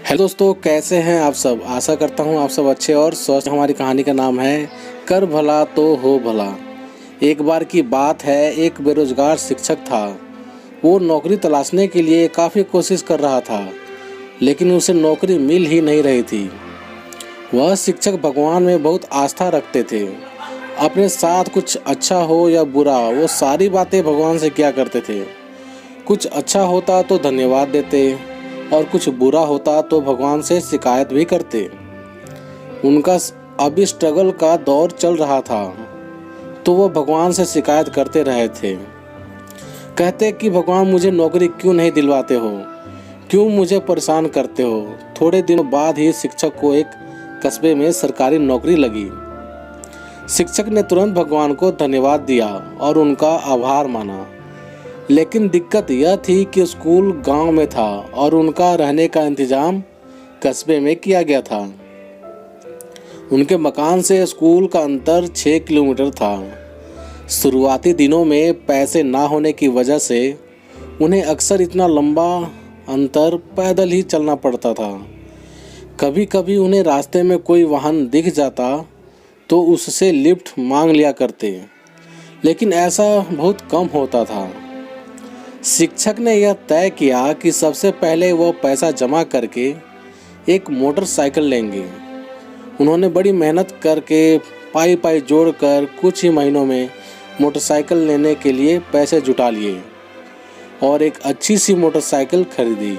Hello दोस्तों, कैसे हैं आप सब। आशा करता हूं आप सब अच्छे और स्वस्थ। हमारी कहानी का नाम है कर भला तो हो भला। एक बार की बात है, एक बेरोजगार शिक्षक था। वो नौकरी तलाशने के लिए काफ़ी कोशिश कर रहा था, लेकिन उसे नौकरी मिल ही नहीं रही थी। वह शिक्षक भगवान में बहुत आस्था रखते थे। अपने साथ कुछ अच्छा हो या बुरा, वो सारी बातें भगवान से किया करते थे। कुछ अच्छा होता तो धन्यवाद देते और कुछ बुरा होता तो भगवान से शिकायत भी करते। उनका अभी स्ट्रगल का दौर चल रहा था, तो वो भगवान से शिकायत करते रहे थे। कहते कि भगवान, मुझे नौकरी क्यों नहीं दिलवाते हो, क्यों मुझे परेशान करते हो। थोड़े दिनों बाद ही शिक्षक को एक कस्बे में सरकारी नौकरी लगी। शिक्षक ने तुरंत भगवान को धन्यवाद दिया और उनका आभार माना। लेकिन दिक्कत यह थी कि स्कूल गांव में था और उनका रहने का इंतजाम कस्बे में किया गया था। उनके मकान से स्कूल का अंतर 6 किलोमीटर था। शुरुआती दिनों में पैसे ना होने की वजह से उन्हें अक्सर इतना लंबा अंतर पैदल ही चलना पड़ता था। कभी कभी उन्हें रास्ते में कोई वाहन दिख जाता तो उससे लिफ्ट मांग लिया करते, लेकिन ऐसा बहुत कम होता था। शिक्षक ने यह तय किया कि सबसे पहले वो पैसा जमा करके एक मोटरसाइकिल लेंगे। उन्होंने बड़ी मेहनत करके पाई पाई जोड़कर कुछ ही महीनों में मोटरसाइकिल लेने के लिए पैसे जुटा लिए और एक अच्छी सी मोटरसाइकिल खरीदी।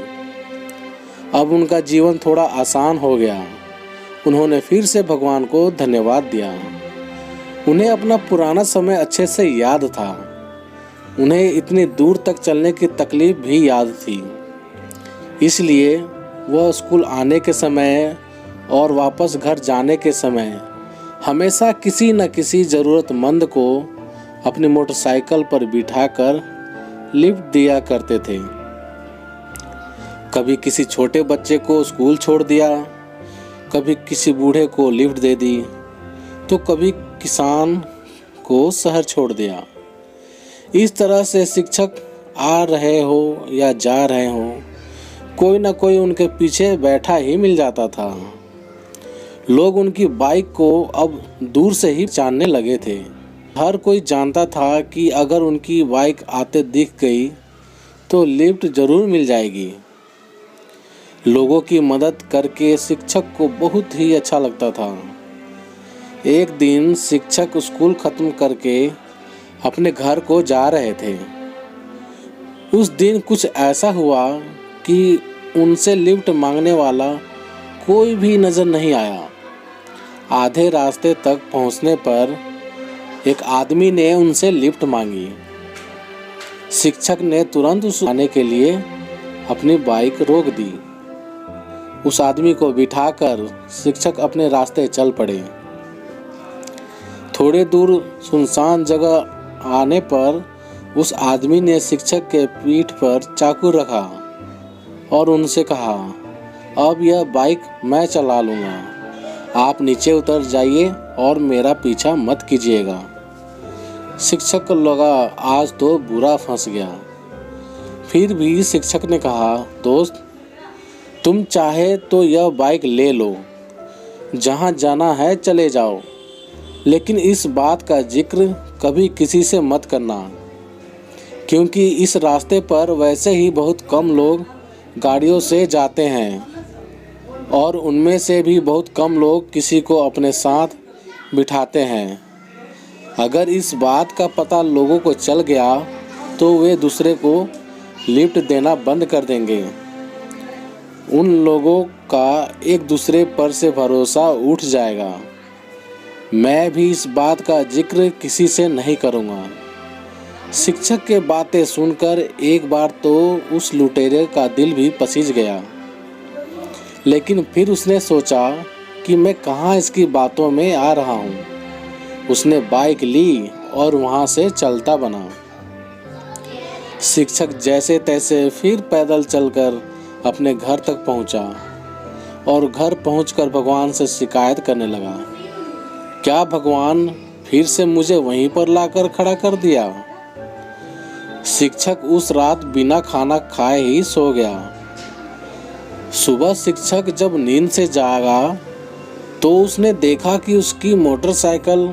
अब उनका जीवन थोड़ा आसान हो गया। उन्होंने फिर से भगवान को धन्यवाद दिया। उन्हें अपना पुराना समय अच्छे से याद था। उन्हें इतनी दूर तक चलने की तकलीफ भी याद थी। इसलिए वह स्कूल आने के समय और वापस घर जाने के समय हमेशा किसी न किसी ज़रूरतमंद को अपनी मोटरसाइकिल पर बिठाकर लिफ्ट दिया करते थे। कभी किसी छोटे बच्चे को स्कूल छोड़ दिया, कभी किसी बूढ़े को लिफ्ट दे दी, तो कभी किसान को शहर छोड़ दिया। इस तरह से शिक्षक आ रहे हो या जा रहे हो, कोई ना कोई उनके पीछे बैठा ही मिल जाता था। लोग उनकी बाइक को अब दूर से ही जानने लगे थे। हर कोई जानता था कि अगर उनकी बाइक आते दिख गई तो लिफ्ट जरूर मिल जाएगी। लोगों की मदद करके शिक्षक को बहुत ही अच्छा लगता था। एक दिन शिक्षक स्कूल खत्म करके अपने घर को जा रहे थे। उस दिन कुछ ऐसा हुआ कि उनसे लिफ्ट मांगने वाला कोई भी नजर नहीं आया। आधे रास्ते तक पहुंचने पर एक आदमी ने उनसे लिफ्ट मांगी। शिक्षक ने तुरंत उस आने के लिए अपनी बाइक रोक दी। उस आदमी को बिठाकर शिक्षक अपने रास्ते चल पड़े। थोड़े दूर सुनसान जगह आने पर उस आदमी ने शिक्षक के पीठ पर चाकू रखा और उनसे कहा, अब यह बाइक मैं चला लूँगा, आप नीचे उतर जाइए और मेरा पीछा मत कीजिएगा। शिक्षक को लगा आज तो बुरा फंस गया। फिर भी शिक्षक ने कहा, दोस्त, तुम चाहे तो यह बाइक ले लो, जहाँ जाना है चले जाओ, लेकिन इस बात का जिक्र कभी किसी से मत करना, क्योंकि इस रास्ते पर वैसे ही बहुत कम लोग गाड़ियों से जाते हैं और उनमें से भी बहुत कम लोग किसी को अपने साथ बिठाते हैं। अगर इस बात का पता लोगों को चल गया तो वे दूसरे को लिफ्ट देना बंद कर देंगे। उन लोगों का एक दूसरे पर से भरोसा उठ जाएगा। मैं भी इस बात का जिक्र किसी से नहीं करूँगा। शिक्षक के बातें सुनकर एक बार तो उस लुटेरे का दिल भी पसीज गया, लेकिन फिर उसने सोचा कि मैं कहाँ इसकी बातों में आ रहा हूँ। उसने बाइक ली और वहाँ से चलता बना। शिक्षक जैसे तैसे फिर पैदल चलकर अपने घर तक पहुँचा और घर पहुँचकर भगवान से शिकायत करने लगा, क्या भगवान फिर से मुझे वहीं पर लाकर खड़ा कर दिया। शिक्षक उस रात बिना खाना खाए ही सो गया। सुबह शिक्षक जब नींद से जागा तो उसने देखा कि उसकी मोटरसाइकिल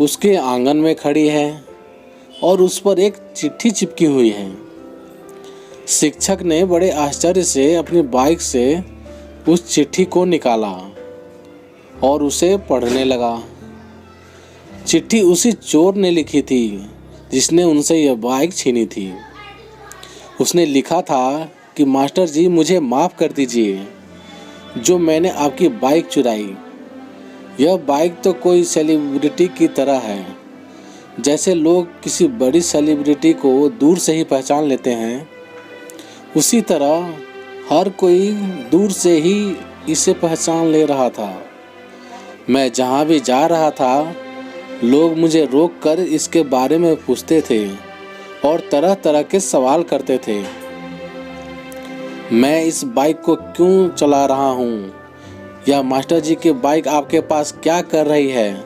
उसके आंगन में खड़ी है और उस पर एक चिट्ठी चिपकी हुई है। शिक्षक ने बड़े आश्चर्य से अपनी बाइक से उस चिट्ठी को निकाला और उसे पढ़ने लगा। चिट्ठी उसी चोर ने लिखी थी जिसने उनसे यह बाइक छीनी थी। उसने लिखा था कि मास्टर जी, मुझे माफ़ कर दीजिए जो मैंने आपकी बाइक चुराई। यह बाइक तो कोई सेलिब्रिटी की तरह है। जैसे लोग किसी बड़ी सेलिब्रिटी को दूर से ही पहचान लेते हैं, उसी तरह हर कोई दूर से ही इसे पहचान ले रहा था। मैं जहाँ भी जा रहा था, लोग मुझे रोककर इसके बारे में पूछते थे और तरह तरह के सवाल करते थे। मैं इस बाइक को क्यों चला रहा हूँ, या मास्टर जी की बाइक आपके पास क्या कर रही है।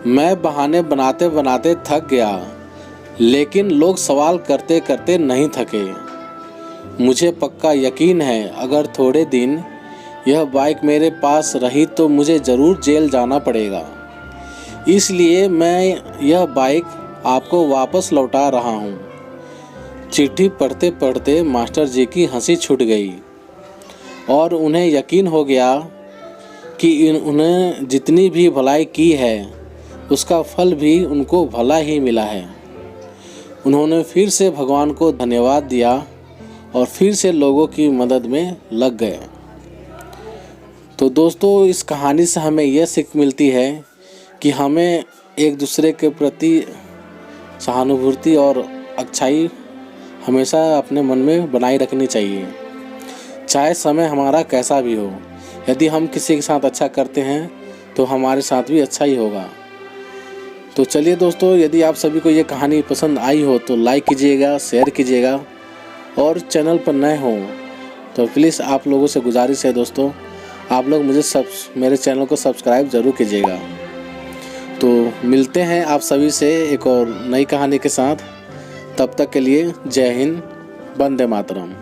मैं बहाने बनाते बनाते थक गया, लेकिन लोग सवाल करते करते नहीं थके। मुझे पक्का यकीन है अगर थोड़े दिन यह बाइक मेरे पास रही तो मुझे ज़रूर जेल जाना पड़ेगा। इसलिए मैं यह बाइक आपको वापस लौटा रहा हूँ। चिट्ठी पढ़ते पढ़ते मास्टर जी की हंसी छूट गई और उन्हें यकीन हो गया कि उन्हें जितनी भी भलाई की है उसका फल भी उनको भला ही मिला है। उन्होंने फिर से भगवान को धन्यवाद दिया और फिर से लोगों की मदद में लग गए। तो दोस्तों, इस कहानी से हमें यह सीख मिलती है कि हमें एक दूसरे के प्रति सहानुभूति और अच्छाई हमेशा अपने मन में बनाए रखनी चाहिए, चाहे समय हमारा कैसा भी हो। यदि हम किसी के साथ अच्छा करते हैं तो हमारे साथ भी अच्छा ही होगा। तो चलिए दोस्तों, यदि आप सभी को ये कहानी पसंद आई हो तो लाइक कीजिएगा, शेयर कीजिएगा, और चैनल पर नए हों तो प्लीज़ आप लोगों से गुजारिश है दोस्तों, आप लोग मेरे चैनल को सब्सक्राइब ज़रूर कीजिएगा। तो मिलते हैं आप सभी से एक और नई कहानी के साथ। तब तक के लिए जय हिंद, वंदे मातरम।